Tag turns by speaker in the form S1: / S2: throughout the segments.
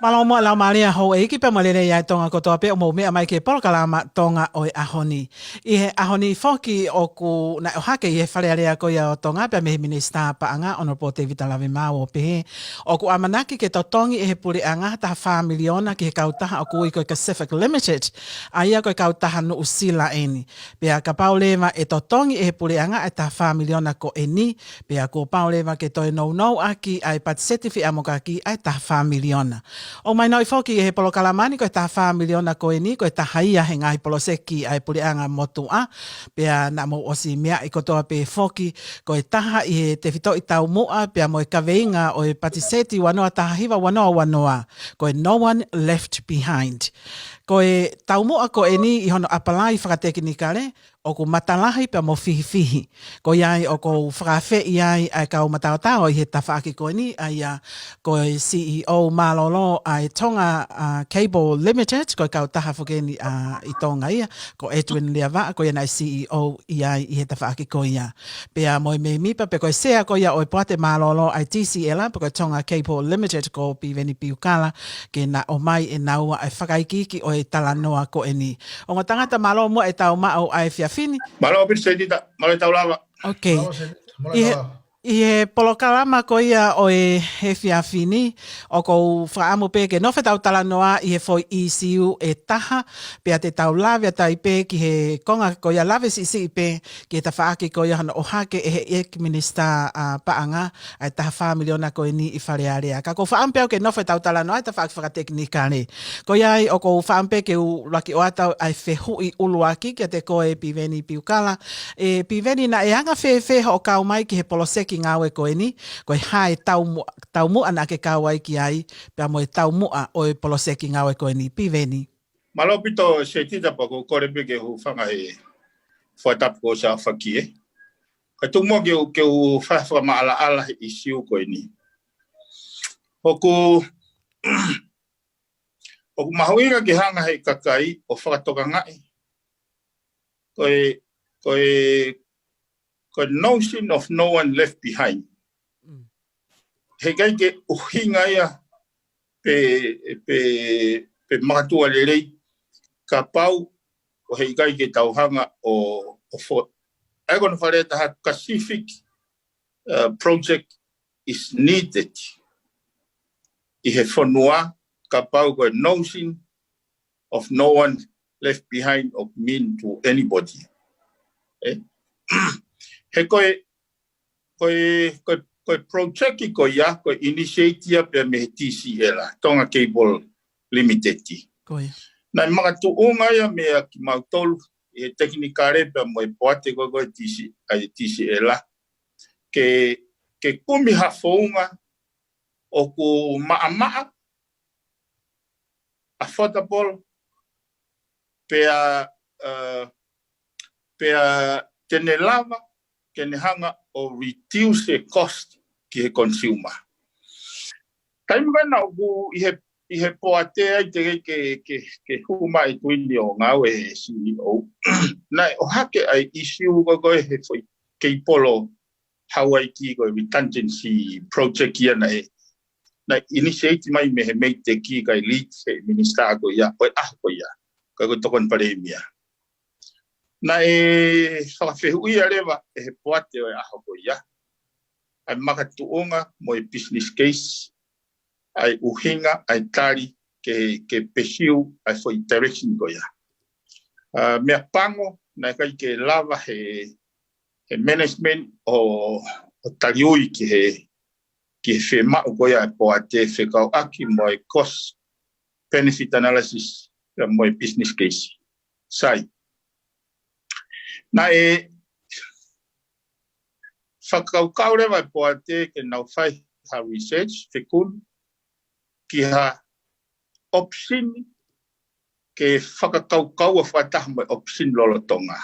S1: Maloma la Maria ho e ki pe malere ya tonga ko toa pe o mo me mai ke por kala ma tonga o ahoni. I he ahoni foki o ku na o hake i he whare area ko ia o tonga pe me minista pa anga ono po te vita lawe mau o pe o ku amanaki ke totongi e he puri anga ta wha miliona ki he kautaha o ku i koe Pacific Limited a ia koe kautaha no usila eni. Pe a ka pauleva e totongi e he puri anga e ta wha miliona ko eni pe a ko pauleva ke toi nou aki ai pat setifi amokaki ai ta wha miliona. O mai noi foki e he polo kalamani ko e ta wha miliona ko e ni ko e ta haia he ngai polo seki ai pureanga motu a pea na mo osi mea i kotoa pe foki ko e taha i he te fito i tau moa pea mo e kaweinga o e patiseti wanoa taha hiwa wanoa ko e no one left behind. Ko e tau moa ko e ni i hono apalai whakateki ni kare o ku matalahi pea mo fihi. Ko iai o ko whakawhi iai ai kau mataotao i he tawhaaki ko ni ai ko e CEO Malolo ai Tonga Cable Limited ko kau taha whakeni i Tonga ia ko Edwin Leava ko ia nai CEO iai i he tawhaaki ko ia. Pea mo me mipa pe ko e sea ko ia o e poate Malolo ai TCL pe ko Tonga Cable Limited ko piveni piukala ke na o mai e naua ai whakaikiki o e talanoa ko e ni. O ngā tangata malo mo e tau mao ai fiafini.
S2: Malo pit se dita, malo tau lava.
S1: Okay. I he polokalama ko ia o e he fiafini o ko whaamu pe ke nofe tau talanoa i he foi ECU e taha pea te tau lawe tai pe ki he konga ko ia lawe si pe ki he ta whaaki ko ia hana o hake e he ek minister paanga ai taha 4 miliona ko e ni i wharearea. Ka ko whaampeo ke nofe tau talanoa ai ta whaaki whakateknika ne. Ko iai o ko whaampe ke u laki o atau ai whehu i uluaki ki te koe piveni piukala. E piveni na e anga wheho o kau mai ki he poloseki ngawe ko e ni, ko e hae tau mua na ke kawai ki ai, pia mo e tau mua o e poloseki ngawe ko e ni, piveni.
S2: Malo pito se tita pa ko kore pe ke hu whanga e whaitap ko sa whaki e. Ka tu mua ke u whawha maala ala i siu ko e ni. Hoku mahuinga ke hanga hei kakai o whakatoka ngai. Ko notion of no one left behind. He kai ke uhinga ia pe matua lelei ka pau o he kai ke tauhanga o ai kono whare taha Pacific project is needed. I he whanua ka pau ko notion of no one left behind of mean to anybody. He koe project ko ia, koe initiative pe me TCL, Tonga Cable Limited. Nai makatu unga ia mea ki mautolu, e teknikare pe mo e poate koe TCL, ke kumi hafounga o ku maa, affordable, pea tene lava, kene hanga o reduce the cost ki he consumer. Taimi kana o i he poate ai te ke huma i tuini o ngau e CEO. Nai o hake ai issue gogo he foi kei polo Hawaii ki go redundancy project ia na initiate mai me he mei te ki kai lead he minister go ia ko ia ka go tokon paremia. Na e whakawhihuia rewa e he poate o e aho ko ia. Ai makatuonga mo e business case, ai uhinga, ai tari ke pesiu ai foi direction ko ia. Mea pango na kai ke lava he management o tariui ki he whema o ko ia e poate whekau aki mo e cost benefit analysis mo e business case. Sai. Na e whakaukau rewa poate ke nau whai ha research whekun ki ha option ke whakakaukau a whatah mai option lolotonga.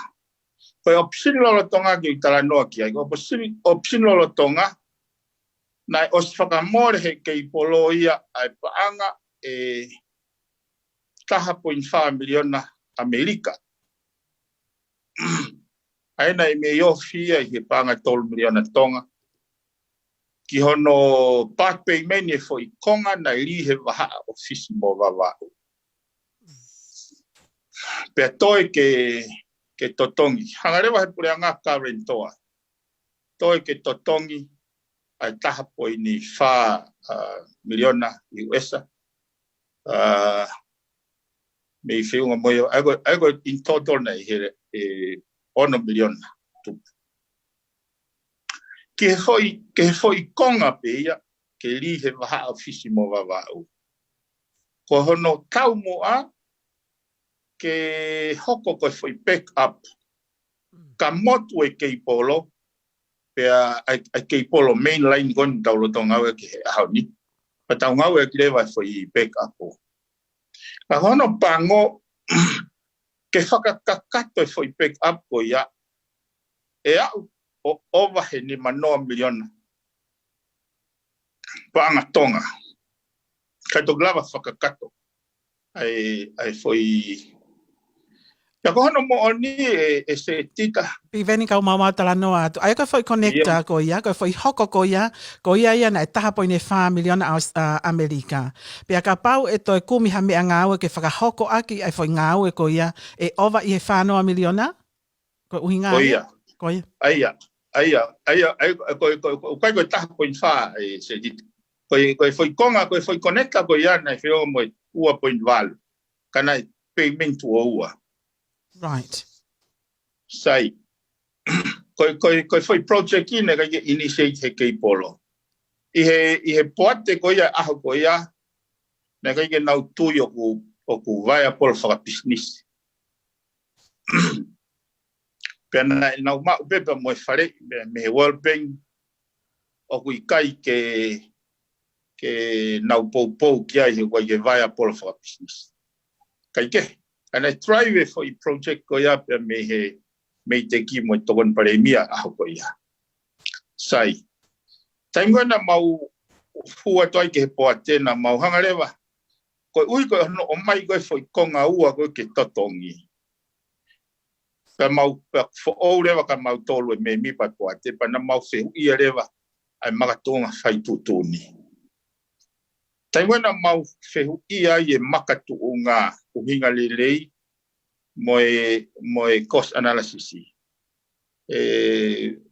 S2: Koe option lolotonga ki utala noa ki ai. Option lolotonga na e os whakamore he kei polo ia ai paanga e 1.5 miliona Amerika. Aina i me yo fia i he panga 12 miliona tonga. ki hono part payment e foi konga na li he waha ofisi mo wawau. Pea toi ke totongi. Hangarewa he pure anga current toa. Toi ke totongi ai taha poi ni wha miliona US. Me whiunga moio. Aigo in total nei he 1 miliona. Ke foi konga pe ia ke li he waha ofisi mo wawau. Ko hono tau mo a ke hoko ko foi back up. Ka motu e kei polo pea ai kei polo mainline gon taulo tonga we ke hauni. Pa tonga we ke lewa foi back up. Ka hono pango ke whakakakato foi back up ko ia e au o ova he ni manoa miliona. Paanga tonga. Kato glava whakakato. Ai foi... Ia ko hono mo oni e se tita.
S1: Piveni kau mau talano atu. Ai ko foi connecta ko ia, ko foi hoko ko ia ia na taha po ne 5 miliona Amerika. Pea ka pau e toi kumi hame a ngāue ke whakahoko aki ai foi ngāue ko ia e ova i he whanoa miliona? Ko uhinga ia? Ko ia?
S2: Aia, ko taha po in wha e se tita. Ko foi konga, ko foi connecta ko ia na whio mo ua po in walu. Kana payment ua ua.
S1: Right.
S2: Sai. Ko foi project ine ka initiate he kei polo. I he poate ko ia aho ko ia na ka nau tui o ku vai polo whaka business. Pena nau mau beba mo whare me he World Bank o ku ikai ke nau pou kia he ko ia vai polo whaka business. Kai ke. And I try for a project ko ia pe me te ki mo togon paremia aho ko ia. Sai. Taingo na mau hua toi ke poate na mau hangarewa. Ko ui ko no o mai ko foi konga ua ko ke totongi. Ka mau fo o rewa ka mau tolu me mi pa poate pa na mau se ia rewa ai makatonga fai tutuni. Taingo na mau fehu ia ye makatuunga uhinga lelei moe cost analysis.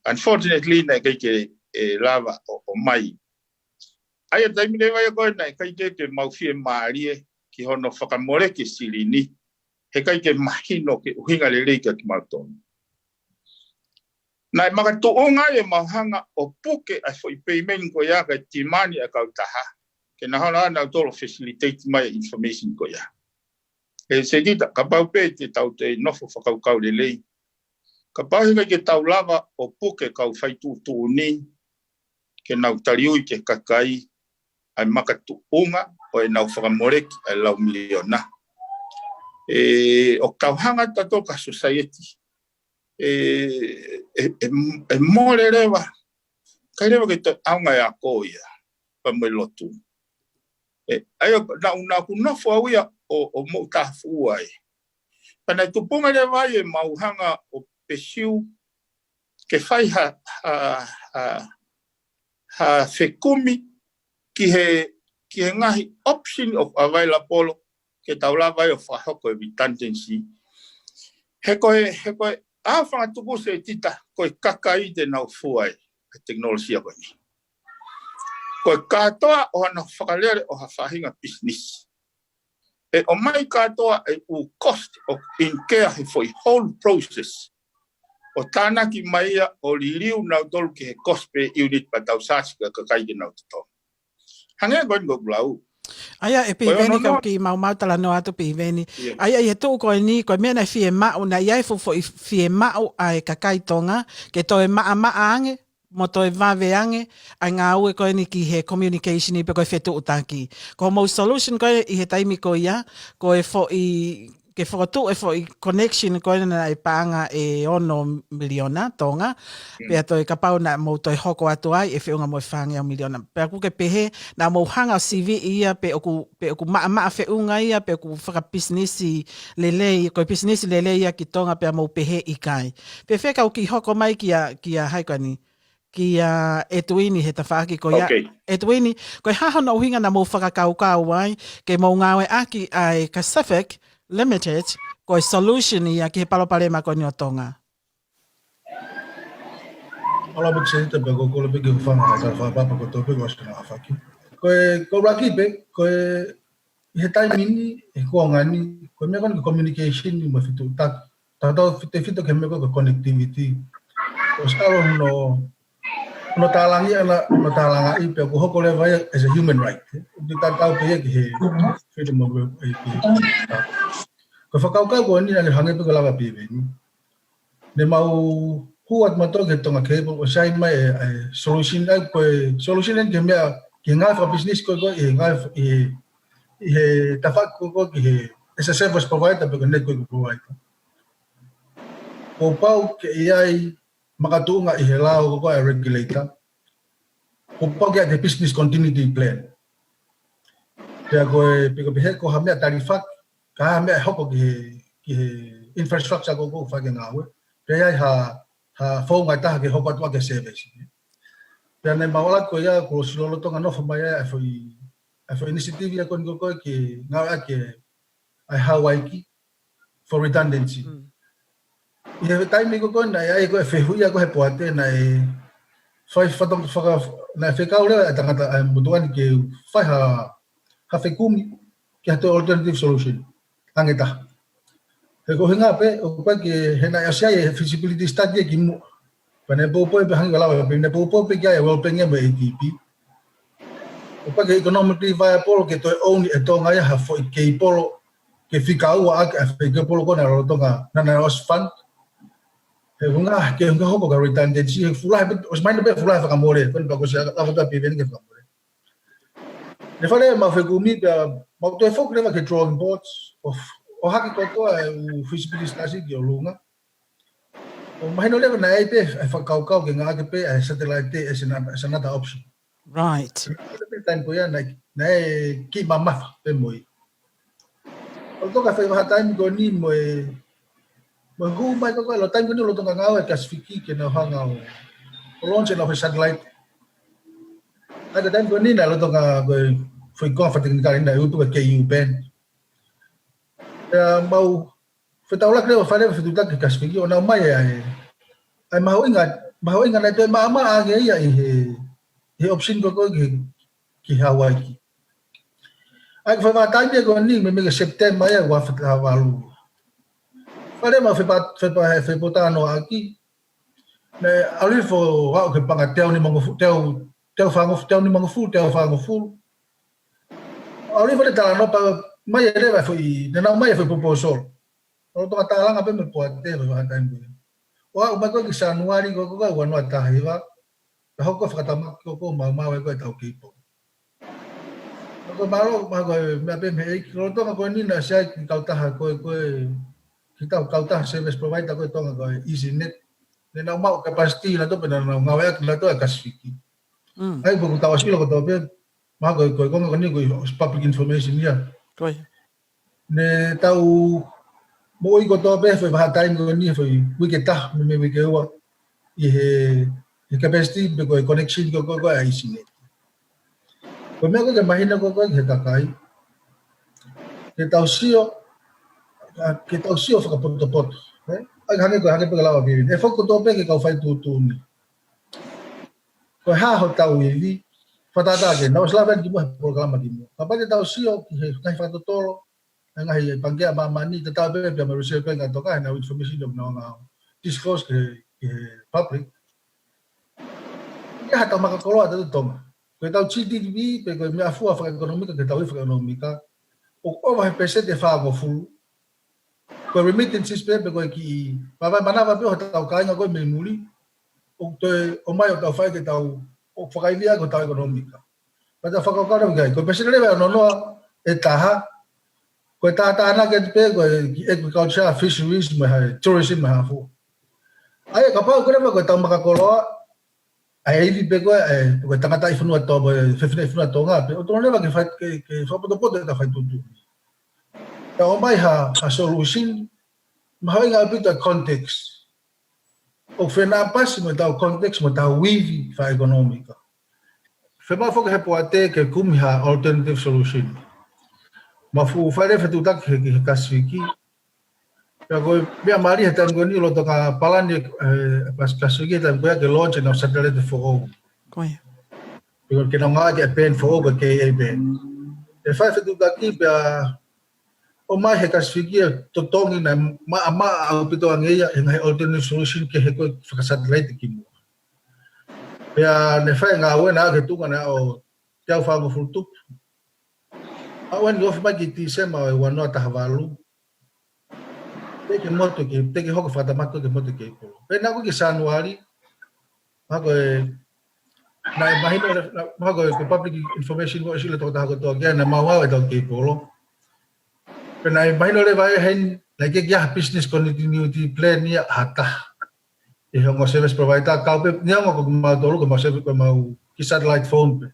S2: Unfortunately, na ke lava o mai. Ai taimi le vai ko na ke mau fie marie ki hono whakamore ke silini. He ke mahino ke uhinga lelei ke maton. Na makatuunga ye mahanga o puke a foi payment ko ya ka timani a kautaha. Ke na hana na tolo facilitate my information ko ya. E se dita ka pau pe te tau te nofo whakaukau le lei. Ka pau hika ke tau lava o puke kau whaitu tuuni ke nau tariui ke kakai ai makatu unga o e nau whakamoreki ai lau miliona. O kauhanga tato ka society. More rewa. Kai rewa ke te aunga e a koia pa me lotu. Ayo na kunofo awia o mo tafu ai. Pana tupunga le vai mauhanga o pesiu ke fai ha fekumi ki he ngahi option of available ke taula vai o whahoko evitantensi. He koe a whanga tupu se tita koe kakai te nau fuai teknolosia koe ni. Ko katoa o ana whakalere o hawhahinga business. E o mai katoa e u cost of incare he for whole process. O tāna ki maia o liriu nau tolu ki he cost per unit pa tau sāsika ka kai ki nau tato. Hange koe ngo glau.
S1: Aia e piveni kau ki mau tala no atu piveni. Aia e tu ko ni ko mena fie mau na ia fo fie mau ai kakai tonga ke to e maa ange. Mo toi waweange, ai ngā ue koe ni ki he communication i pe koe whetu utaki. Ko mo solution koe i he taimi ko ia, ko e fo i, ke whakatu e fo i connection koe na i pāanga e 1 miliona tonga, pea toi kapau na mo toi hoko atu ai e whiunga mo i whange au miliona. Pea kuke pehe, na mo hanga CV ia, pe oku maa whiunga ia, pe oku whaka business lelei, koe business lelei ia ki tonga pea mo pehe i kai. Pe whekau ki hoko mai ki a haikani, ki e tuini he tawhaaki ko ia.
S2: Okay.
S1: E tuini, ko haho na uhinga na mo whakakaukau ai, ke mo ngawe aki ai Pacific Limited, ko solution ia ki he palopalema ko ni o tonga.
S3: Ola bek se te pego ko le bek fa ma sa fa pa ko to pego sa fa ki. Ko raki be ko he timing e ko ngani ko me kon communication ni mo fitu ta do fito ke me ko connectivity. Ko staro no talangi ana no talanga I pe ko ko le vai as a human right. Di ta tau pe ke he freedom of ko fa ko ni na hange pe ko lava pe ni. Ne mau huat mato ke tonga ke po sai mai solution ai ko solution ke me ke ngai fa business ko ngai e ta fa ko ke esa service provider pe net ko provider ko pau ke ai makatunga I helao ko regulator ko pau ke the business continuity plan pe ko pe ko ha me tarifa ka me hoko ke infrastructure ko fa ke ngawe pe ai ha fo ngai ta ke hoko to ke service pe ne mawala ko ya ko silo to ngano fa mai foi initiative ya kon ko ke ngawe ke ai Hawaii for redundancy ia time ko na ai ko fe huia ko he poate na fai fatam fa na fe ka ora tangata mutuan ke fai ha fe kumi ke to alternative solution angeta he ko hinga pe o pa ke he na asia feasibility study ki mo pane po pe hanga la pe ne po pe ke well penga be ATP o pa ke economically viable ke to only e tonga ya ha fo ke polo ke fika ua a fe ke polo ko na ro tonga na os fund he hunga ke hunga hoko ka redundancy he fulai os mai be fulai fa kamore kon ba ko sia la fa pe ben ke fa kamore ne fale ma fe gumi pe ma to fo krema ke drawing boards of o haki ko to feasibility study ke lunga o mai no le na ai pe fa kau ke nga ke pe satellite is another option
S1: Right.
S3: time ko ya na ki mama pe moi o to ka fe ha time ko ni moi Magu mai ko lo time ko ni lo to ngawe kasfiki ke na hanga o launch na satellite ada time ko ni na lo to nga foi comforting ka na YouTube ke U-band mau foi tau la creo fa le fitu ta ke kasfiki ona mai ai mau ingat na te mama age ya he option ko ki Hawaii ai fa va time ko ni me September ya wa fa valu Fale ma fe potano aqui. Ne ali fo wa ke panga teo ni mango teo fango fu. Ali fo ta no pa mai ele va foi ne na mai foi proposal. O to ta langa pe me poate va ta ngi. Wa ma ko ki Januari ko wa no ta hiva. Ho ko fa ta ma ko ma ko ta ki po. Ko malo ma ko me pe me ko to ko ni na sai ki ka ta ko kita kauta service provider ko tonga ko EasyNet ne na mau capacity la to pena na ngawe la to kasfiki ai bu ta wasilo ko to pe ma ko ni ko public information ya
S1: Koi.
S3: ne tau mo ko to pe foi ba time ko ni foi wiketa me wikewa capacity be ko connection ko EasyNet ko me ko ke mahina ko ke takai ke tau sio que tau sio fa poto ai hange pe la bi e fo ko to pe ke ka fai tu ni ko ha ho tau vi fa ta ke no slava ki mo programa ki mo pa tau sio ki ka fa to tolo nga hi pangia mama ni ta be pe me ruse pe nga to ka na information of na disclose ke public ya ta ma ka ko ta to ko tau GDP pe ko me afu fa economica ke tau fa economica o va pese de fa go fu ko remittances pe ko ki baba manava pe ta ka nga ko me muli o mai o ta fa ke tau o fa ia ko ta economica pa ta fa ko ka ga ko pese le no eta ko ta na ke pe ko agriculture fisheries ma tourism ma fu ai ka pa ko le ko ta ma ka ko ai vi pe ko ta ta ifunu to ifunu to nga pe o to le ke fa ke fa po ta fa tu o mai ha solution mahoi nga bit context O whenā pasi mo tau context mo tau wivi wha economica. Whenā whoka he poate ke kumiha alternative solution. Ma fu whaere whetutaki he kaswiki. Pea koe mea mari he tango ni lo toka palani pas kaswiki tango ke launch na satellite for all.
S1: Koia.
S3: Because ke na ngā ke pen for all ke e pen. E whae whetutaki pea o mai he kaswiki totongi na ma au pito angeia e ngai alternative solution ke he koe whakasatellite ki mua. Pea ne whae ngā wena ke tunga na o te au whango fultupu. Awan yo fa ki ti sema wa no ta havalu. Teke moto ki teke hoko fata mato ke moto ke ko. Pe na ko ki Januari. Ako na imagino na ko public information ko sila to ta ko to again na mawa to ke polo. Pe na imagino le vai hen na ke ya business continuity plan ni hata. E ho service provider ka pe ni mo ko ma dolo ko ma service ko ma ki satellite phone pe.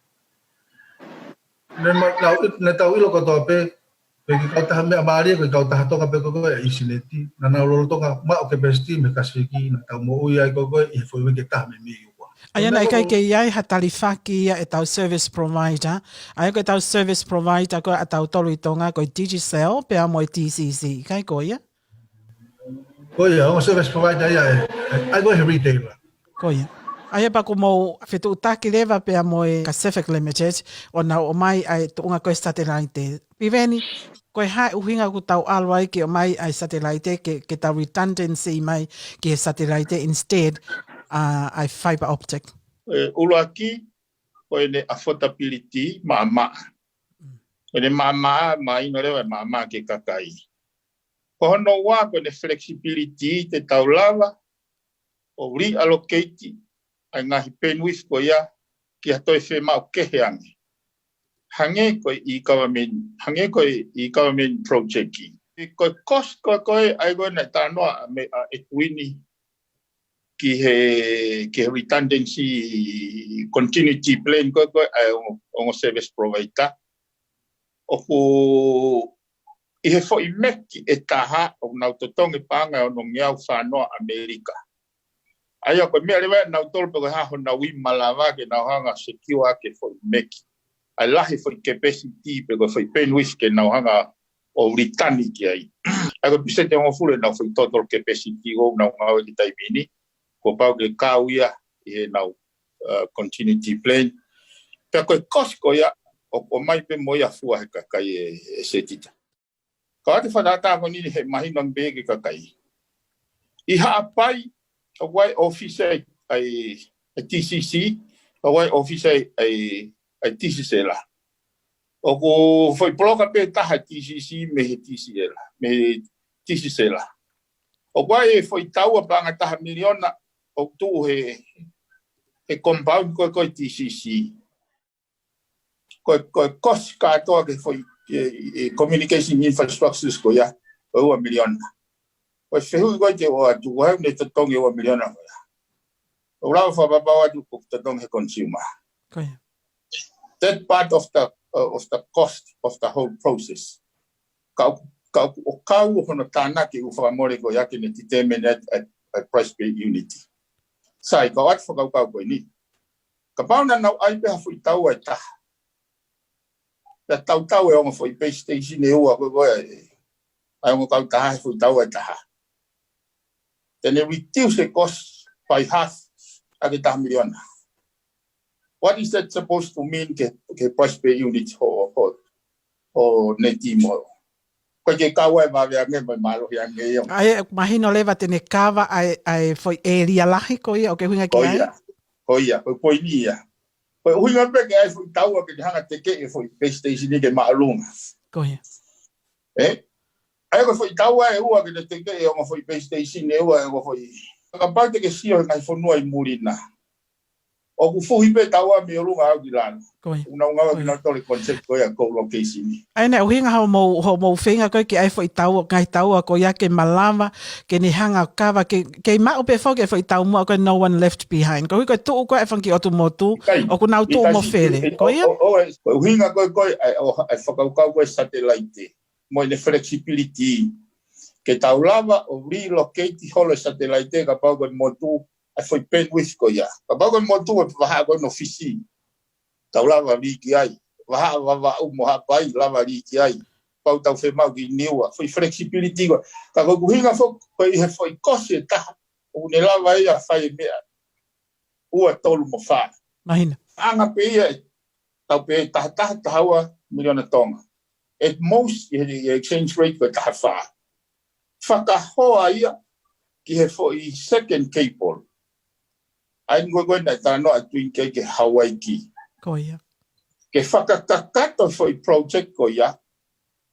S3: Na tau ilo ko to pe ki kau taha mea maari ko kau taha tonga pe ko isineti na na lolo tonga ma o ke besti me kasiki na tau mo uia ko I foi me ke taha me mi ko.
S1: Aia nei kai ke iai hatali whaki ia e tau service provider. Aia ko e tau service provider ko a tau tolu I tonga ko Digicel pea mo TCC. Kai ko ia?
S3: Ko ia, o service provider ia ai ko he retailer.
S1: Ko ia. Aia pa ko mo whetu utaki lewa pea mo e Pacific Limited o na o mai ai tuunga koe satellite. Piveni, koe hae uhinga ku tau alwai ki o mai ai satellite ke tau redundancy mai ki satellite instead ai fiber optic.
S2: Uluaki, koe ne affordability maa. Koe ne maa ino rewa maa ke kakai. Ko hono wā koe ne flexibility te tau lava o reallocate ai ngahi penwith ko ia ki hatoi whe mau keheangi. Hange koe I government project ki. Koe cost koe ai koe na tānoa me e tuini ki he redundancy continuity plan koe ai ongo service provider. Oku I he fo I meki e taha o nau totongi panga o no ngiau whanoa Amerika. Aia koe mea lewa nau tolpe koe haho nau I malawa ke nau hanga secure ke foi meki. Ai lahi foi capacity pe koe foi penwith ke nau hanga o ritani ki ai. Ai koe pisete ongo fule nau foi total capacity go nau ngau ki taimini. Ko pau ke kauia I he nau continuity plan. Pea koe cost koe ia o mai pe moia fua he kakai e setita. Ka ate whanata ko nini he mahina mbe ke kakai. I haapai a wai office ai TCC, a wai office ai TCC la. O ko foi bloca pe taha TCC me he TCC la. O wai foi taua panga taha miliona o tu he compound ko TCC. Ko cost ka toa ke foi communication infrastructures ko ya o miliona. O fehu ko te o atu wa ne te tongi o miliona. O la fa baba wa tu ko te tongi consumer.
S1: Koia.
S2: That part of the cost of the whole process. Ka hono tana ki u fa more ko ya ke ne determine at price per unit. Sai ka wat fa ka ko ni. Ka pauna na ai pe fu tau ai ta. Da tau e o foi base station e o ko ai mo ka ta fu tau ai ta. Then they reduce the cost by half agita million. What is that supposed to mean ke price per unit o neti mo? Ko ke kawa va vea me malo ya nge.
S1: Ai imagino leva tene kava ai foi area lahi ko ia o ke hunga ki ai.
S2: Koia, ko poinia. Ko hunga pe ke ai foi tau ke hanga te ke foi base station ni ke maalunga.
S1: Koia.
S2: Ai ko foi taua e ua ke te ke o foi base station e ua o foi. Ka parte ke sio ngai fonua I murina. O ku fuhi pe taua me lunga au dilana.
S1: Koia.
S2: Una ki na tole concept ko ya co-location.
S1: Ai nei uhinga ho mo whenga koe ki ai foi tau ngai tau ko ia ke malama ke ni hanga kawa ke ma o pe fo ke foi tau mo ko no one left behind. Ko tu ko e fanki o tu motu o ku nau tu mo fere. Ko ia.
S2: O uhinga ko ai whakaukau ko satellite. Mo le flexibility ke taulava o relocate holo satellite ka pau ko motu a foi penwith ko ya ka pau ko motu e vaha ko no fisi taulava vi ki ai vaha va o moha pai lava ri ki ai pau tau fe mau ki niwa foi flexibility ko ka ko hinga fo ko he foi kose ta o ne lava ia fai me ua tolu mo fa
S1: Mahina.
S2: anga pe ia tau pe ta hawa miliona tonga at most the exchange rate ko ta fa whakahoa ia ki he foi second cable. Ai ngoi na tano atuin ke Hawaii ki.
S1: Ko ia.
S2: Ke whakakakato foi project ko ia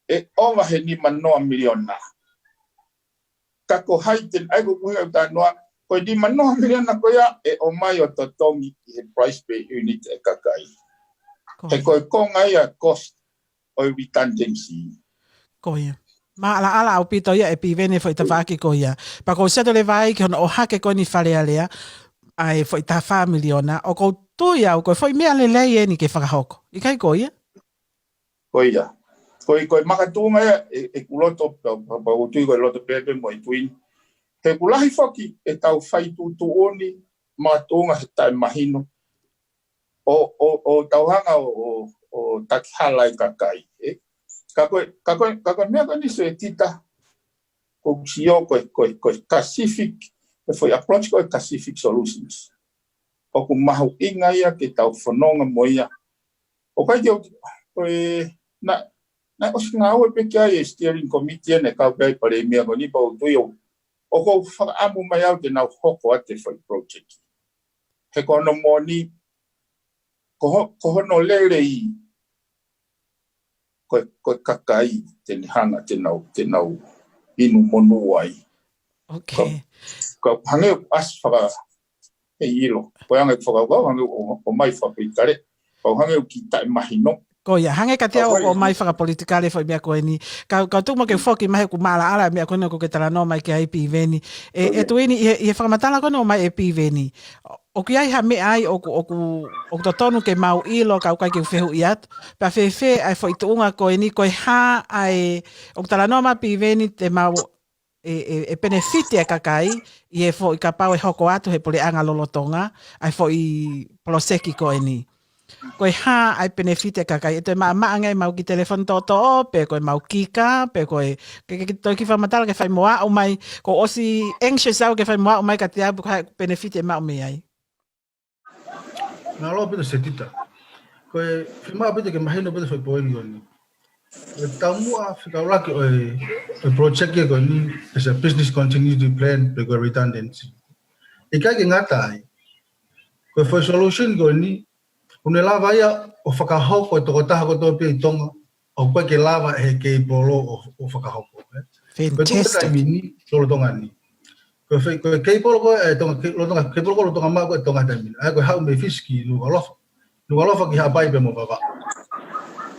S2: e ova he ni manoa miliona. Kako haiten ai ko kuhinga tanoa ko di manoa miliona ko ia e o mai o totongi ki he price per unit e kakai. He ko konga ia cost o redundancy.
S1: Ko ia. Ma ala au pito ia e pivene foi tawaki ko ia. Pa ko seto le vai ki hono o hake ko ni whalea lea ai foi ta wha miliona o ko tuia o ko foi mea le lei e ni ke whakahoko. I kai ko ia?
S2: Ko ia. Ko makatunga ia e kuloto pa o tui ko loto pepe mo i tuin. He kulahi whaki e tau whai tu oni matunga he tai mahino. O tauhanga o takihala i kakai. Kako mea kani se tita ko sio ko Pacific e foi approach ko Pacific Solutions. O ku mahu inga ia ke tau whanonga mo ia. O kai teo na os ngā ue pe kia e steering committee ne kau kai pare mea ko ni pa o tui o ko whakaamu mai au te nau hoko ate foi project. He kono mo ni ko hono lere i ko kakai te hanga te nau inu monu ai.
S1: Okay.
S2: Ko hange as whaka e ilo. Ko hange whakawau, hange o mai whakitare. Ko hange o ki tae mahino.
S1: Ko ia, hange ka tea o mai whakapolitikare foi mea koe ni. Ka tumo ke whoki mahe ku maala ala mea koe ko ke tala no mai ke ai piveni. E tuini i he whakamatala koe o mai e piveni. O ki ai ha me ai o to tonu ke mau ilo ka ukai ke whehu i atu. Pa whewhe ai fo i tuunga koe ni koe ha ai o tala no mai piveni te mau e benefite a kakai i e fo i ka pau e hoko atu he pole anga lolotonga ai fo i poloseki koe ni. Koe ha ai benefite a kakai e te maanga i mau ki telefon toto pe koe mau kika pe koe toi ki whamatala ke whai moa o mai ko osi anxious au ke whai moa o mai ka te abu ka benefite e mau me ai.
S3: Ngā loa pita se tita. Koe whimaa pita ke mahino pita whai poeni o ni. E taumua whikauraki o project ke koe ni as a business continuity plan pe koe redundancy. E kai ke ngata ai. Koe whai solution koe ni une lava ia o whakahoko e toko taha kotoa pia i tonga o koe ke lava he kei polo o whakahoko. Koe tuka tai mini lolo tonga ni. Koe kei polo koe e tonga kei polo koe tonga maa koe tonga tai mini. Ai koe hau me fiski luka lofa ki hapai pe mo baba.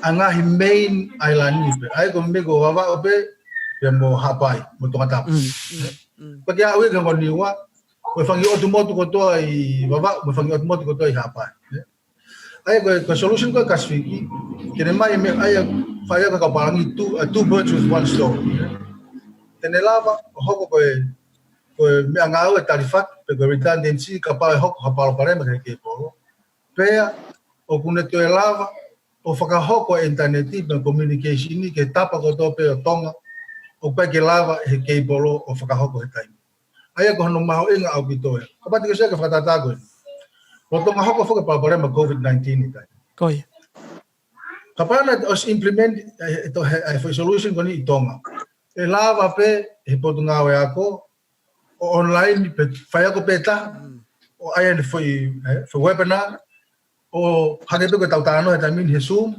S3: A ngahi main island ni pe. Ai koe me ko baba o pe pe mo hapai mo tonga tapu. Koe kia awe ka koni ua koe whangi otu motu kotoa i baba koe whangi otu motu kotoa i hapai. Ai koe solution koe kaswiki kene mai me ai whai ka parangi two birds with one stone. Tene lava hoko koe mea ngā ue tarifat pe koe redundancy ka pao e hoko hapalo parema ke polo. Pea o kune toe lava o whakahoko interneti pe communication ni ke tapa kotoa pe o tonga o pe ke lava he kei polo o whakahoko he taimi. Ai ko hono maho inga au ki toe. Ka pati ke sea ka whakatata koe. O tonga hoko whaka palo COVID-19 i tai.
S1: Koe.
S3: Ka pana os implement e solution koni i tonga. E lava pe he potu ngā we ako o online pe whai ako pe ta o ai ane foi webinar o hake pe koe tautano he tamin he Zoom.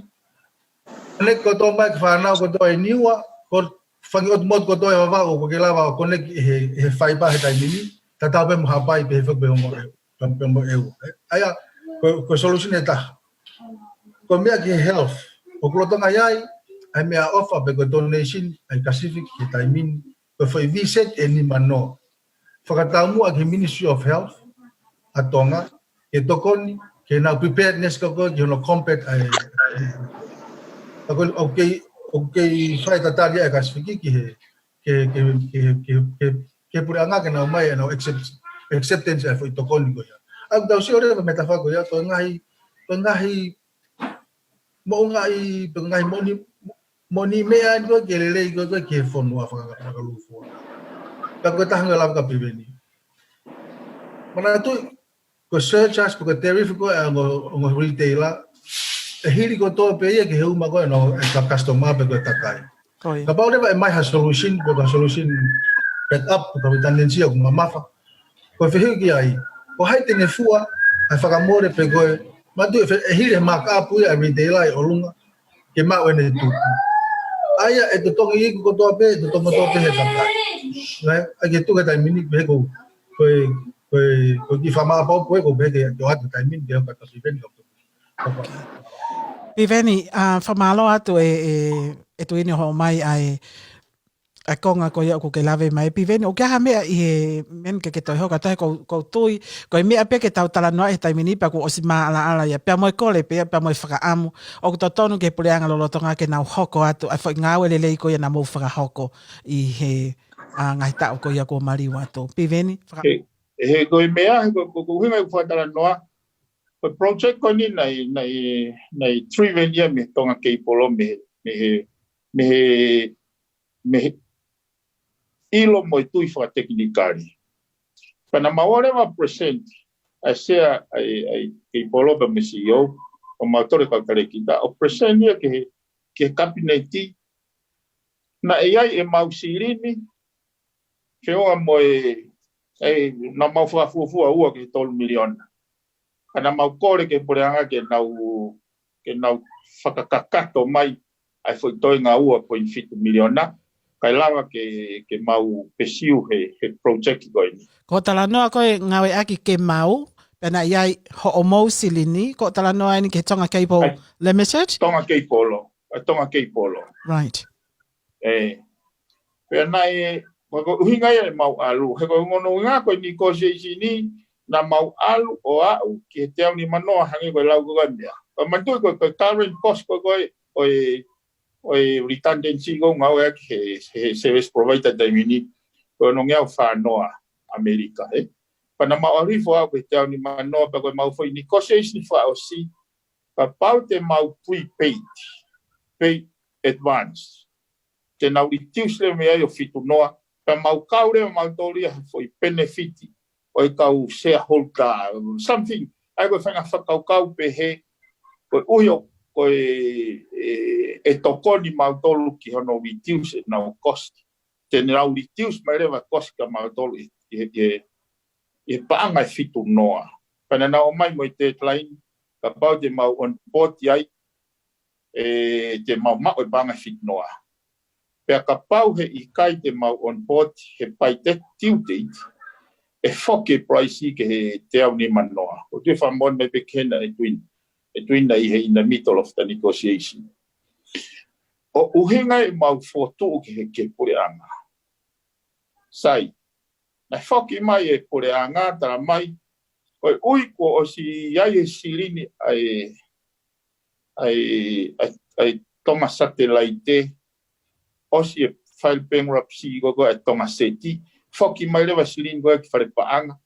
S3: Ane ko tō mai ki whanau ko tō e niwa ko whangi otu motu ko tō e wawa o ko ke lava o kone he whai pa he taimini ta tau pe mo hapai pe he whakpe mo eu. Aia ko solution e taha. Ko mea ki health. O kulotonga iai, ai mea offer pe ko donation ai Pacific ki taimin ko foi visit e ni mano. Whakataumua ki Ministry of Health a Tonga ke tokoni ke nau preparedness ko ki hono combat ai okay whai tatari ai Pacific ki he que por anga que não mai no acceptance foi tocónico ya ang daw si ora metafago ya to ngai mo ngai moni mea ko ke le ko ke fon wa fa ka lu fo ka ko ta ngala ka piveni mana tu ko surcharge ko tariff ko ngo retailer e hiri ko to pe ye ke hu ma ko no ka customer pe ko takai
S1: Koi.
S3: ka ba ora mai ha solution ko ka solution back up ko ka tendency ko mamafa ko fe hiri ai ko hai tene fua ai fa ka more pe ko ma tu e hiri mark up ya retailer o lunga ke ma wene tu aya e to ngi ko to pe to pe he takai né a que tu que tá mini pego foi de fama pau pego pego eu acho que tá mini que para se ver
S1: Piveni, whamalo atu e tu ini ho mai ai a konga ko ia ko ke lave mai piveni o ke ha mea i he men ke toi hoka tai ko tui ko i mea pe ke tau tala noa e tai mini pa ko o si maa ala ia pia moi kole pe pia moi whakaamu o ko tonu ke puleanga lolotonga ke nau hoko atu a whai ngāwe lelei ko ia na mou whakahoko i he ngai tau ko ia ko mari watu piveni
S2: he ko i mea ko hinga ko tala noa ko project ko ni nei trivenia me tonga ke polo me ilo mo tui fa technically pana maore ma present a sea ai ke polo ba mesio o motore ka kare kita o present ye ke kabineti na ai e mausirini feo mo na mau fu ua ke tol milion kana mau kore ke poreanga ke nau whakakakato mai ai foi toi ngā ua 0.5 miliona kai lava ke mau pesiu he project koi ni.
S1: Ko tala noa koe ngawe aki ke mau pena iai ho o mou silini ko tala noa ni ke tonga keipo limited?
S2: Tonga keipolo.
S1: Right.
S2: Pena ko hinga ia mau alu he ko ngono ngā koe ni negotiation ni na mau alu o au ki te au ni manoa hangi koe lau koe mea. Ka mantu koe current cost koe redundancy ko ngau e he service provider taimini ko no ngau whanoa Amerika Pana mau arifo au koe te au ni manoa pa koe mau foi negotiation wha o si ka pau te mau paid advance te nau reduce le mea o fitu noa pa mau kaure mau tori foi benefiti o kau shareholder something ai koe whanga whakau pe he koe uio koe e tokoni mau tolu ki hono reduce nau cost te nau reduce mai rewa cost ka mau tolu e paanga e fitu noa pana nau mai mo te line ka pau te mau on board iai te mau mao e paanga fitu noa pea ka pau he i kai te mau on board he pai te due date e foke price ke he te au ni manoa o te whamon me pekena e tuina i he in the middle of the negotiation o uhinga e mau fotu ke he ke pureanga sai na foke mai e pureanga tara mai o ui ko o si iai e sirini ai toma satellite o si e file bankruptcy go e toma seti foki mai lewa sirini go e ki whare paanga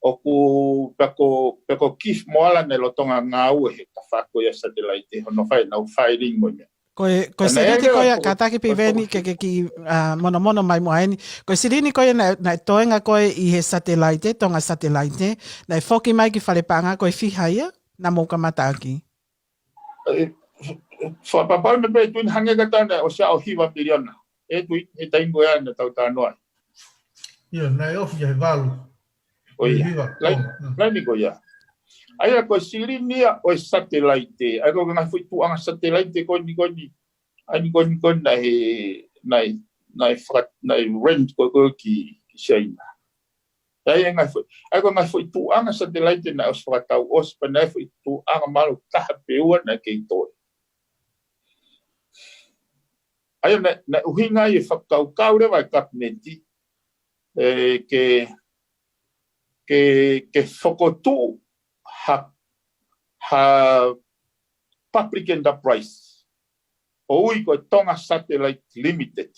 S2: o ku peko kif moala ne lotonga ngau he ka whako ia satellite hono whai nau filing mo mea.
S1: Koe sirini koe kataki piveni ke ki mono mai moaini. Koe sirini koe na toenga koe i he satellite, tonga satellite, na foki mai ki whare paanga koe whihaia na mouka mataki.
S2: Whapapau me pe tuin hange katana o sia o hiwa miliona. E tuin he taingo ea na tau tānoa.
S3: Ia, na e ofi he valu.
S2: Oia, lai ni ko ia. Aia ko sirinia o satellite. Ai ko ngai fui tuanga satellite ko ni. Ai ni ko na he na rent ko ki China. Ai ngai fui tuanga satellite na os fatau os pa na fui tuanga malu tahapeu na ke toi. Ai na uhinga e whakau re vai kabineti ke whakotu ha public enterprise o ui ko Tonga Satellite Limited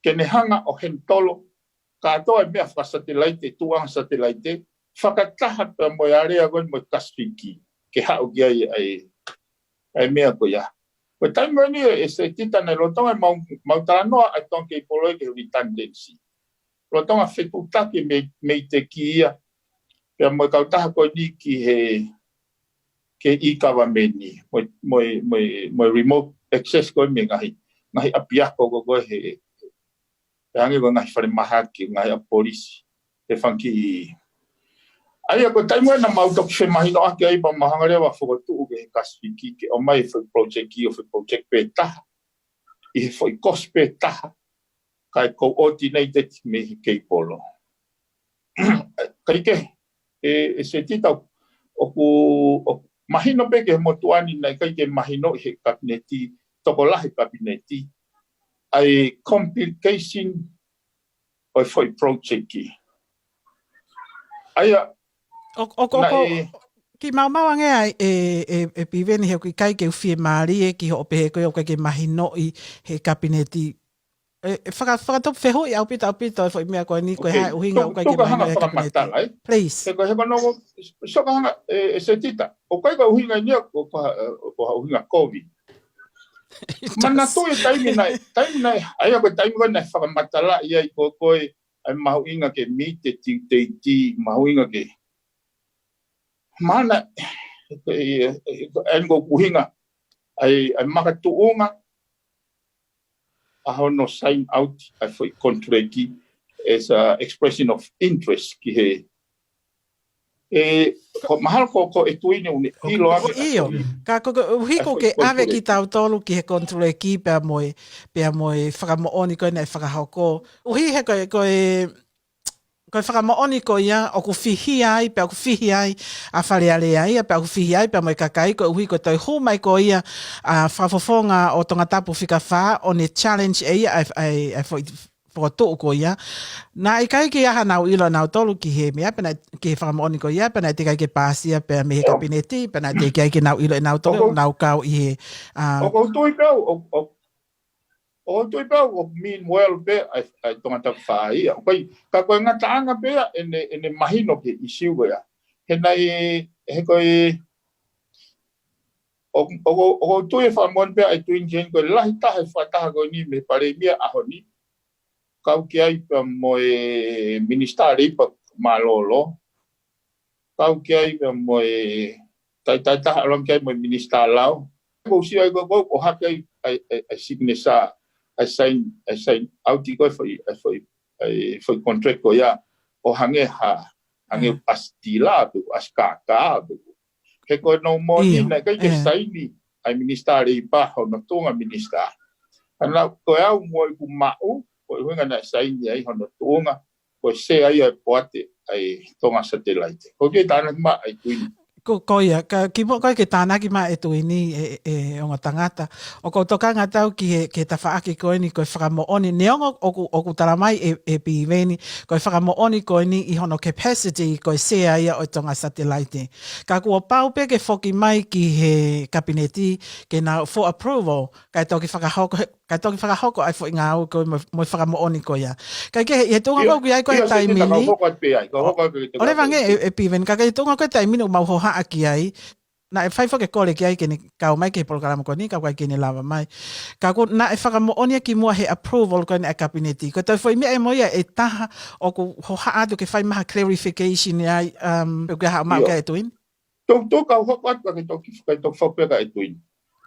S2: ke ne hanga o hentolo katoa e mea whakasatelaite tuanga satelaite whakataha pe mo area gon mo kaswiki ke hao ki ai mea ko ia ko taimo ni e se tita na lotonga mau taranoa ai tonke i poloi ke redundancy lotonga whetutake me te ki ia pe mo kautaha ko ni ki he ke i kawameni mo remote access ko me ngahi apiako ko he ange ko ngahi whare maha ki ngahi a polisi e whanki ai ko taimo na mau tok se mahi no ake ai pa mahanga rewa whakatu ke kaswiki ke o mai foi project ki o foi project pe taha i foi cost pe taha kai coordinated me ke polo kai ke e se tita o mahino pe ke motuani na kai ke mahino he kabineti tokolahi kabineti ai complication o foi project ki ai
S1: ki mau ange ai e piveni he kai ke fie mari ki ho pe ko ke mahino i he kabineti whakatop wheho i aupita e whai mea koe ni koe hai uhinga o kai ke mahino e kabineti. Please.
S2: Te koe heba nongo, soka hanga e se tita. O kai ka uhinga nia ko uhinga COVID. Mana tui taimi nai, ai a koe taimi koe nai whakamatala ia i koe ai mahu inga ke mite ti mahu inga ke. Mana, ai ngo uhinga, ai makatuunga, aho no sign out ai foi kontreki as a expression of interest ki he ko mahal ko e tuine uni ilo ave
S1: io ka ko hiko ke ave ki tau tolu ki he kontreki pe moe whakamooni koe nei whakahoko uhi he koe whakamooni ko ia o ku whihi ai pe o ku whihi ai a whaleale ai pe o ku whihi ai pe moe kakai ko uhi ko toi humai ko ia a whafofonga o tonga tapu whika wha o ne challenge e ia ai whakatoa ko ia na i kai ki aha nau ilo nau tolu ki he mea pena ki he whakamooni ko ia pena te kai ke pāsia pe me he kabineti pena te kai ki nau ilo e nau tolu nau kau i he
S2: o tui pau o tui pau o meanwhile pe ai tonga tapu wha ia ka koe ngataanga pe ene mahino ke isiu ia he nai he koe o tui whamoan pe ai tui njen koe lahi taha whataha koe ni me pare mia aho ni kau ki ai pa moe ministeri pa malolo kau ki ai pa moe tai taha alam ki ai moe minister lau ko si ai ko hake ai signesa ai sign out ko foi contract ko ya o hange pastila askaka ke ko no mo ni na ke sign ni ai ministeri pa no tonga minister ana ko au mo ku mau ko hunga na sign ai hono tonga ko se ai poate ai tonga satellite ko ke tana ma ai kuin
S1: ko ia ki mo ko ke tana ki ma e tuini e o tangata o ko toka ngata ki ke ta fa ki ko ni ko whakamooni neongo o ku taramai e piveni ko whakamooni ko ni i hono capacity ko se ai o tonga satellite ka ku o pau pe ke foki mai ki he kabineti ke na for approval ka toki whakahoko ai fo ngā au ko mo whakamooni ko ia ka ke e tonga ko ai ko e taimini o le vange e piveni ka ke tonga ko e taimini o mau hoha aki ai na e fai ke kole ki ai ke ni kau mai ke programa ko ni ka kai ke ni lava mai ka ko na e whakamooni ki mua he approval ko ni a kabineti ko toi foi me e moia e taha o ko hoha atu ke fai maha clarification ai ke ha ma ka e tuin
S2: to ka ho pat ka to fope ka e tuin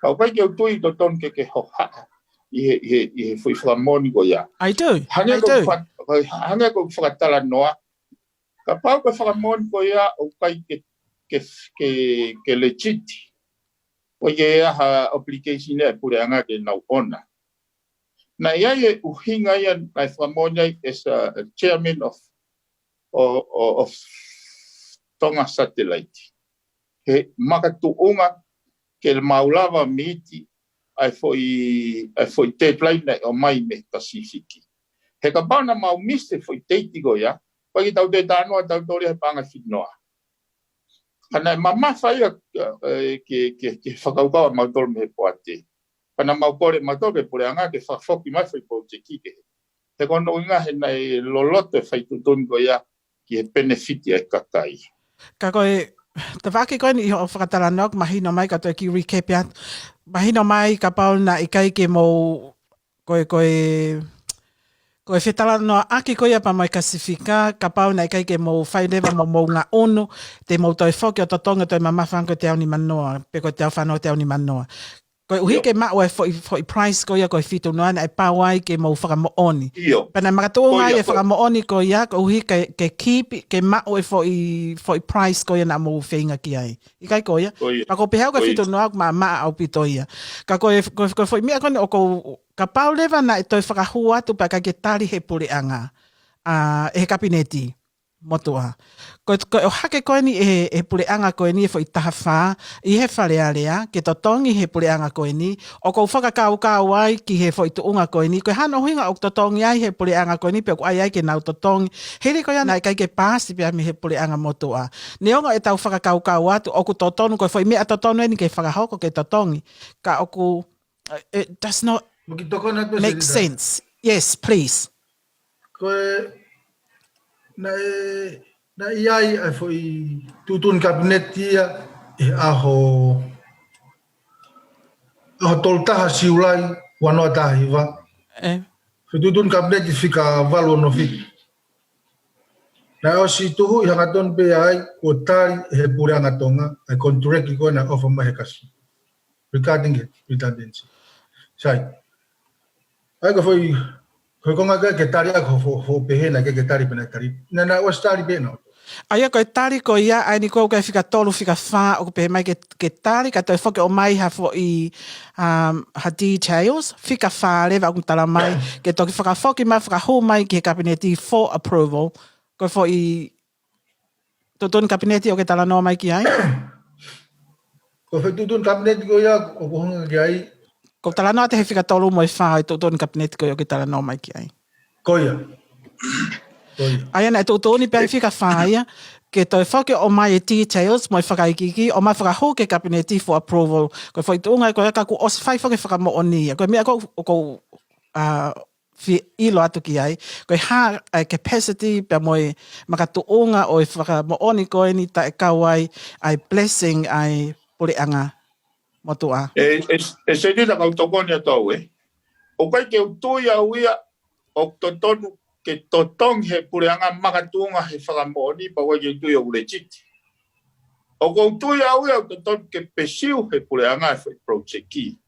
S2: ka kai ke tuin to ton ke hoha i foi whakamooni ko ia
S1: I do
S2: hange ko whakatala noa ka pau ka whakamooni ko ia o kai ke legit o ye ha application e pure anga ke na ona na ia e uhinga ia na whamonia as a chairman of Tonga Satellite he makatuunga ke maulava miti ai foi deadline o mai me Pasifiki he ka bana mau miste foi teitigo ia pagi tau te tanoa tau tori he panga fitnoa kana mama fai ke whakaukau mau tolu me poate. Kana mau kore mau tolu ke pure anga ke whafoki mai whai project ke. He kono inga he nei loloto e whaitutun ko ia ki he benefiti e kakai.
S1: Ka koe, te whake koe ni o whakatara nok, mahino mai, ka toi ki recap ia, mahino mai ka pau na ikai ke mou, koe whetala noa aki koe apa mai kasifika, ka pau na ikai ke mou whairewa mou ngā ono, te mou toi whoki o totonga toi mamawhan ko te au ni manoa, pe ko te au whanau te au ni manoa. Koe uhi ke mao e foi price ko ia koe fitu noa na e pawai ke mou whakamooni.
S2: Iyo.
S1: Pana makatua ngai e whakamooni ko ia, ko uhi ke keep, ke mao e foi price ko ia na mou whenga ki ai. Ikai ko ia. Pa ko pehau ka fitu noa ma maa au pito ia. Ka koe foi mea kone o ko ka pau lewa na e toi whakahua atu pa ka ke tari he pure anga. E he kabineti. Motua. Ko o hake koe ni e pureanga koe ni e fo i taha whā, i he wharearea, ke totongi he pureanga koe ni, o kou whakakau ai ki he fo i tuunga koe ni, koe hano hinga o totongi ai he pureanga koe ni, pe o ai ke nau totongi, here koe ana i kai ke pāsi pia mi he pureanga motua. Neonga e tau whakakau atu, o ku totonu, koe fo i mea totonu e ni ke whakahoko ke totongi, ka o ku, it does not make sense. Yes, please.
S3: Koe, na iai ai foi tutun kabinet ia e aho toltaha siulai wanoa tahiwa. Tutun kabinet i fika valo no fiki. Na o si tuhu i hangaton pe ai ko tari he puranga tonga ai kontureki ko na ofa mai kasi. Regarding redundancy. Sai. Ai ko foi ko konga ke tari ako fo pehena ke tari pena tari. Na o tari be no.
S1: Aia koe tari ko ia, ai ni kou kai whika tolu, whika whā, o ko pehe mai ke tari, ka toi whoke o mai ha fo i ha details, whika whā rewa o tala mai, ke toki whaka mai, whaka hō mai ki he kabineti for approval, koe fo i tutun kabineti o ke tala noa mai ki ai?
S3: Ko whi tutun kabineti ko ia, o ko hunga ki ai.
S1: Ko tala noa te he whika tolu mo i whā, i tutun kabineti ko i o ke tala noa mai ki ai?
S3: Ko ia.
S1: Aia na e tutuni pia i whika whaia, ke toi whake o mai e details, mo i whakaikiki, o mai whakahō ke kabineti for approval. Koe whai tuunga koe ka ku os whai whake whakamooni. Koe mea ko ilo atu ki ai. Koe ha capacity pia mo i makatuunga o i whakamooni koe ni ta e kawai ai blessing ai pureanga motua.
S2: E se ni kau tokoni atau o kai ke utui au ia o totonu ke totong he pureanga makatunga he whakamooni pa wai ke utui au lechiti. O ko utui au ia o totonu ke pesiu he pureanga he project ki.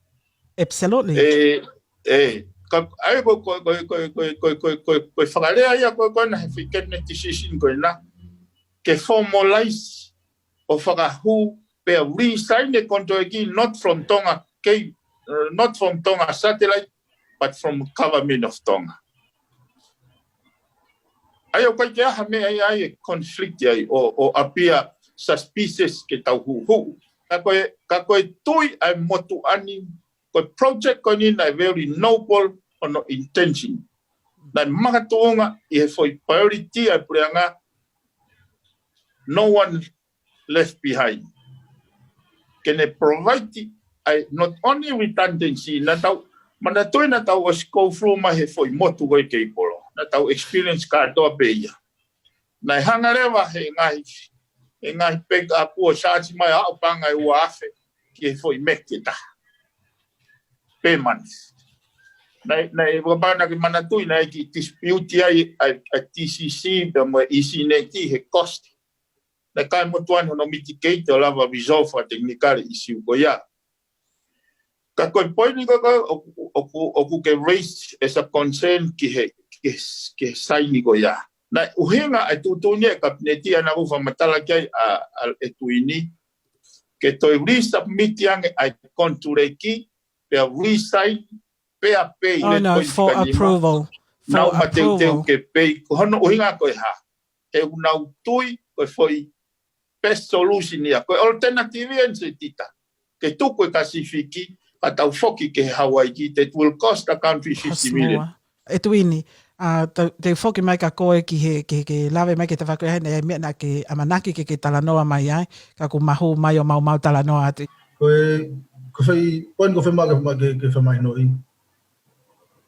S1: Absolutely.
S2: Ai ko whakarea ia ko na he whikene decision ko na ke formalize o whakahu pe resign the contract not from Tonga not from Tonga satellite but from government of Tonga. Ai o kai ke aha me ai conflict ai o apia suspicious ke tau hu. Ka koe tui ai motu ani ko project ko ni na very noble on intention. Na makatuonga I foi priority ai pureanga no one left behind. Can provide not only redundancy, na tau os go through ma he foi motu goi ke polo. Na tau experience ka doa beia. Na hangarewa he ngai pega apu o saati mai au panga I uafe ki he foi mekita. Payments. Na wabana ki manatui na ki dispute ai TCC pe mo ICNT he cost. Na kai motuan hono mitigate o lava resolve a technical issue ko ya. Ka koe poini ko o ke raise as a concern ki saini ko ya. Na uhinga ai tutunia kabineti ana ufa matala kai al etuini ke toi resubmit yang ai kontureki pe resign pe a pe
S1: for approval.
S2: Na mateu ke pe hono uhinga ko ha. E una utui ko foi best solution ia. Koe alternative en se tita. Ke tuku kasifiki, ka tau foki ke Hawaii ki, that will cost the country 50 million.
S1: E tuini, te foki mai ka koe ki ke lawe mai ke te whakoe hene, e mea na ke amanaki ke talanoa mai ai, ka ku mahu mai o mau talanoa ati.
S3: Koe whai, poin ko whai maka ke whamai no I.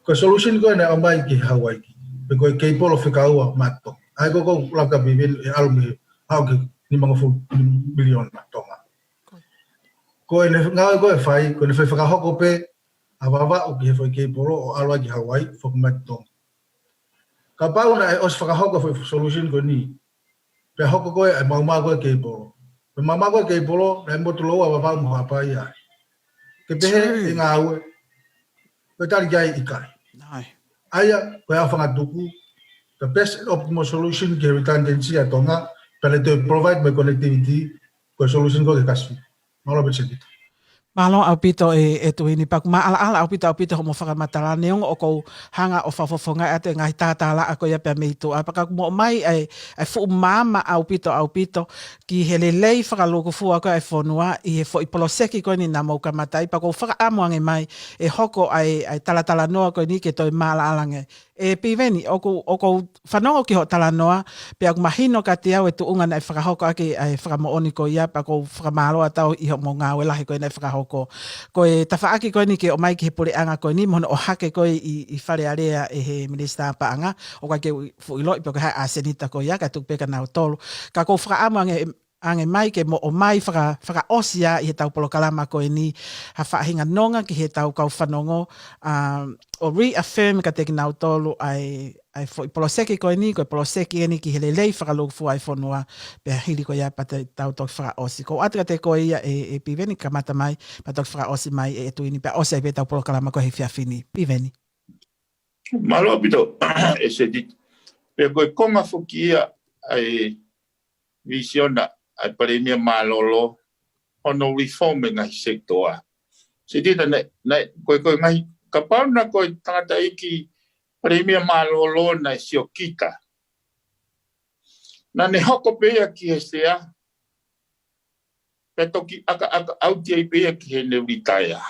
S3: Ko solution ko na amai ki Hawaii ki. Pe ko ke polo fikaua mato. Ai ko laka bibin almi au ki ni mga fu million matonga. Ko ne nga ko fai ko ne fika hoko pe avava o ki foi ke polo o alwa ki Hawaii fo mato. Ka pau na os fika hoko foi solution ko ni. Pe hoko ko ai mau ko ke polo. Pe mau ko ke polo na mo tulo avava mo apa ia. Ke pe nga au. Ko tari jai ikai.
S1: Nai.
S3: Aya ko ia whangatuku, the best optimal solution ki redundancy a tonga, para to provide my connectivity, ko solution ko ke kasfi. Malo besit.
S1: Malo au pito e tuini paku ala au pito homo whakamatara neong o kou hanga o whafofonga ate ngai tātala a koia pia meitu. A paka mo mai ai fu mama au pito ki hele lei whakaloko fua koe ai whonua i he fo i poloseki koe ni namau kamatai. Pako whakaamuange mai e hoko ai talatala noa koe ni ke toi mala alange. E piveni, o kou whanongo ki ho tala noa, pe aku mahino ka te au e tu unga nei whakahoko ake ai whakamooni ko ia, pa kou whakamaloa tau i ho mo ngāwe lahi koe nei whakahoko. Ko e tawhaaki koe ni ke o mai ki he pule anga koe ni, mohono o hake koe i whare area e he minister pa anga, o kai ke fuilo i pe hai asenita koe ia, kai tuk peka nao tolu. Ka kou whakaamu ange mai ke mo o mai whaka osia i he tau polo kalama koe ni, ha whaahinga nonga ki he tau kau whanongo, o reaffirm ka teki nau tolu ai foi poloseki koe ni, koe poloseki e ni ki hele lei whakalogu fu ai whanua, pe hili koe ia pa te tau toki whaka osi. Ko atu ka te koe ia e piveni kamata mai, pa toki whaka osi mai e tuini, pe osi ai pe tau polo kalama koe he whiawhini. Piveni.
S2: Malo pito, e se dit. Pe koe konga fuki ia ai visiona ai parenia malolo ono reform ngai sektoa. Se dit na koe ngai kapau na koe tangata iki premia malolo na siokita. Na ne hoko pea ki he sea. Pe toki aka auti ai pea ki he ne ritaya.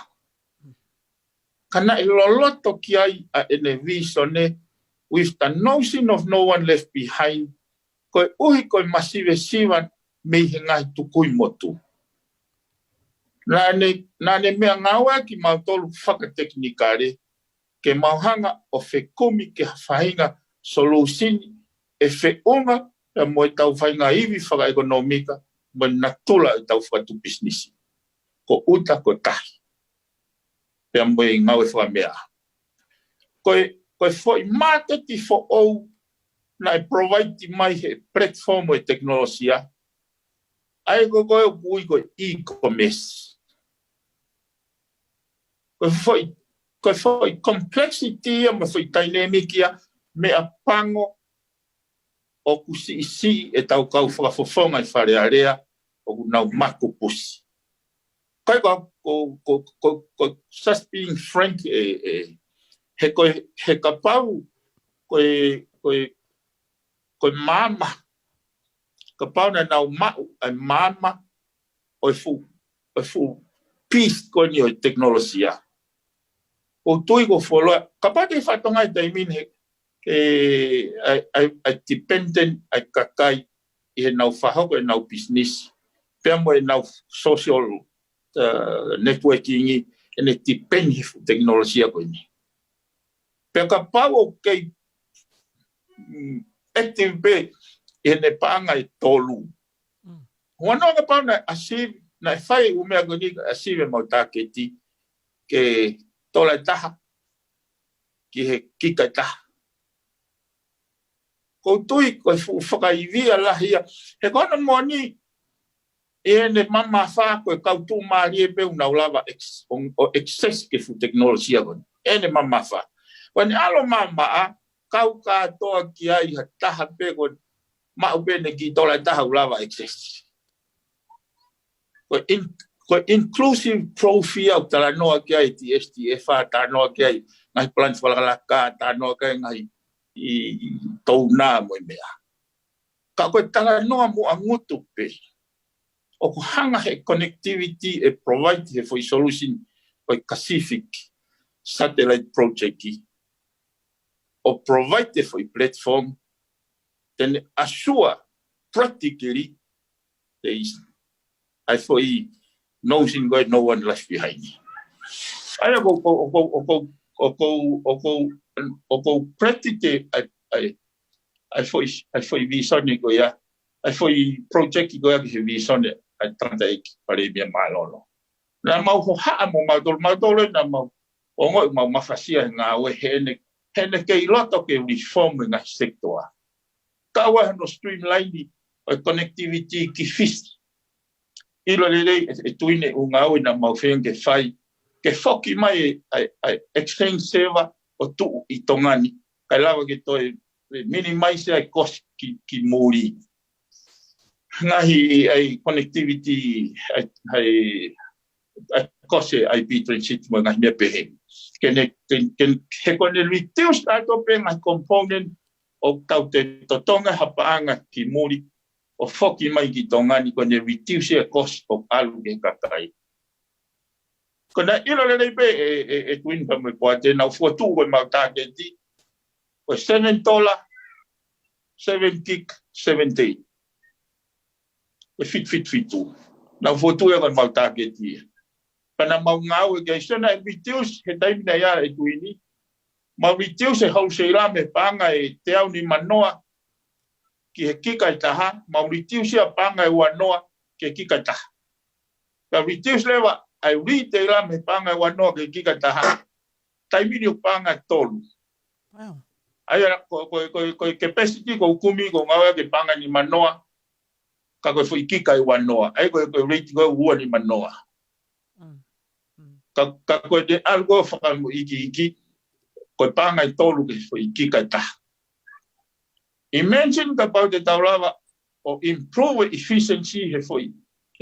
S2: Kana iloloto ki ai a ene visone with the notion of no one left behind. Koe uhi koe masive sivan mei he ngai tukui motu. Nane mea ngawa ki mautolu whakateknikare ke mauhanga o whekumi ke whahinga solusini e wheunga e moe tau whainga iwi whakaekonomika mo natula e tau whakatu business. Ko uta ko tahi. Pea moe ngawe whakamea. Koe foi mate ti fo ou na e provide ti mai he platform e teknolosia. Ai koe kui koe e-commerce. Koe foi complexity me foi dynamicia me a pango o kusi isi e tau kau whakafofonga i whare area o nau mako pusi. Koe ko just being frank he kapau koe mama kapau na nau mau ai mama o fu peace koe ni o teknolosia. O tui ko foloa, kapate whatonga i taimine ai dependent ai kakai i he nau whahoko e nau business. Pea mo e nau social networking i ene depend he teknolosia koe ni. Pea ka pau o kei active pe i ene paanga i tolu. Wanoa ka pau na asive, na e whai umea koe ni asive mau tāketi ke tola taha ki he kika taha. Ko tui ko whakaivia lahia. He kona mo ni e ne mama wha koe kautu maari e peu nau lava o excess ke fu teknolosia kon. E ne mama wha. Wani alo mama a kau katoa ki ai ha taha pe kon mau pene ki tola taha u lava excess. Ko inclusive profile au tala noa ki ai ti STF ta noa ki ai ngai plan whakalaka ta noa ki ai ngai i tau nā mo mea. Ka koe tala noa mo angutu pe. O ko hanga he connectivity e provide he for solution koe Pacific satellite project ki. O provide for platform then assure practically there is I for no one left behind. Ai o ko practice ai foi vision ko ya ai foi project ko ya ki vision ai tanta ek pare bien malolo na mau ho ha mo madol na mau o ngo mau mafasia nga we hene ke loto ke reform nga sector ka wa no streamline connectivity ki fist ilo lele tuine unga o na mau fen ke fai ke foki mai exchange server o tu i tongani kai lava ke toi minimize ai cost ki muri ngahi ai connectivity ai cost IP transit mo ngahi me pehe ken he kon reduce ato pe mai component o taute totonga hapaanga ki muri o foki mai ki tongani kon reduce cost of alu ke kakai kona ilo le pe twin pa mo poate na fotu ko ma targeti o $7 7 gig 70 o fit tu na fotu e ma targeti pana mau ngau ke sona reduce he time na ya twini ma reduce ho se la me panga e te au ni manoa ki he kika taha ma reduce a panga e wanoa ke kika taha ka reduce lewa ai retail me panga wano ke kika taha taimini panga tolu
S1: Wow.
S2: ai ko capacity ko kumi ko ngawa ke panga ni manoa ka ko foi kika wano ai ko rate ko ua ni manoa ka ko de algo fa mo iki ko panga tolu ke foi kika taha imagine about the tawlava or improve efficiency he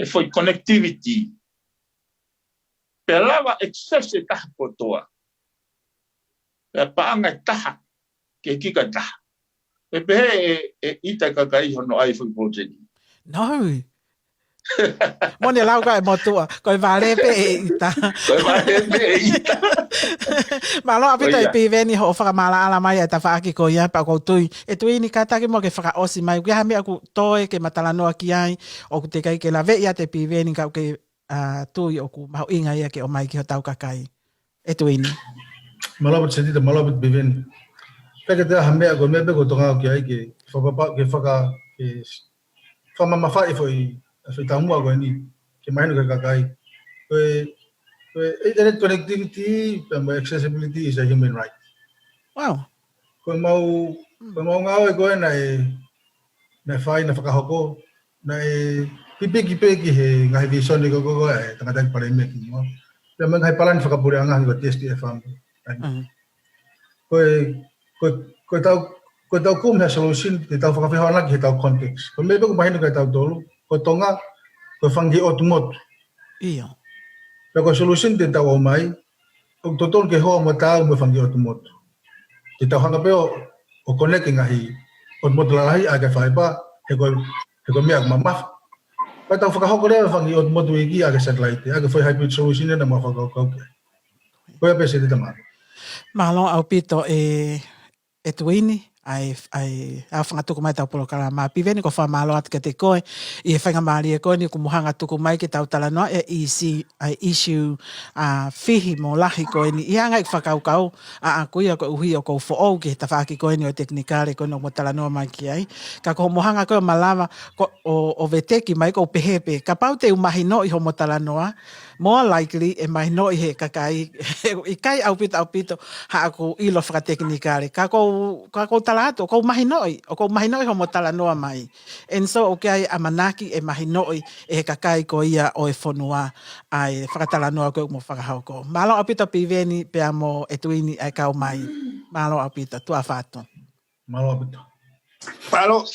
S2: foi connectivity pelava excess taha kotoa e paanga taha ke kika taha e pehe ita kakai hono ai foi project
S1: No. Mone lau ka e motua, koe vale pe e ita.
S2: ko vai me ita
S1: Malo apita
S2: Oia.
S1: e piveni ho whaka mala ala mai e ta whaaki ko ia pa ko tui. E tui ni kataki mo ke whaka osi mai. Kia hami aku toe ke matalanoa ki ai. O ku te kai ke la ve ia te piveni ka ke tui o ku maho inga ia ke o mai ki ho tau kakai. E tui ni.
S3: Malabot sentida malabot beven. Pega te hame ko me be ko tonga ki ai ke faka ke fama mafa foi tamu ko ni ke mai no ka kai. Internet connectivity and accessibility is a human right.
S1: Wow.
S3: Ko mau ngau ko na fai na whakahoko na pipiki he ngahi vision ni ko tanga pare me ki mo na mang hai palan whakapure anga ko TSTF am ko tau kum ha solution te tau whakawhiho ana ki he tau context ko mebe ko mahinu ka tau tolu ko tonga ko whangi otumot
S1: Iyo.
S3: ko solution te tau o mai o totol ke ho mo tau mo whangi otumot te tau hanga peo o connect ngahi otumot lalahi aga whaipa he ko mea mamaf pa tau whakahoko rea whangi otumot wiki aga satellite aga whai hybrid solution na ma whakahoko ko ia pese te tamaro
S1: Malo au pito e tuini ai a whanga tuku mai tau polo karama. Piveni ko wha malo atu ke te koe. I he whainga maari e koe ni kumuhanga tuku mai ke tau talanoa e issue whihi mo lahi koe ni. I hanga i whakaukau a kuia ko uhi o ko fo'ou ke ta whaki koe ni o teknikare koe no mo talanoa mai ki ai. Ka ko mohanga koe malama o veteki mai ko pehepe. Ka pau te umahi no i ho mo talanoa. More likely e mai no i he kakai. I kai au pito ha ako ilo whakateknikare. Ka ko talato, ko mahinoi, o ko mahinoi ho mo talanoa mai. And so, o ai amanaki e mahinoi e he kakai ko ia o e whanua ai whakatalanoa ko mo whakahauko. Malo apita piveni pe amo e tuini ai kau mai. Malo apita, tua whato.
S3: malo apito
S2: Palo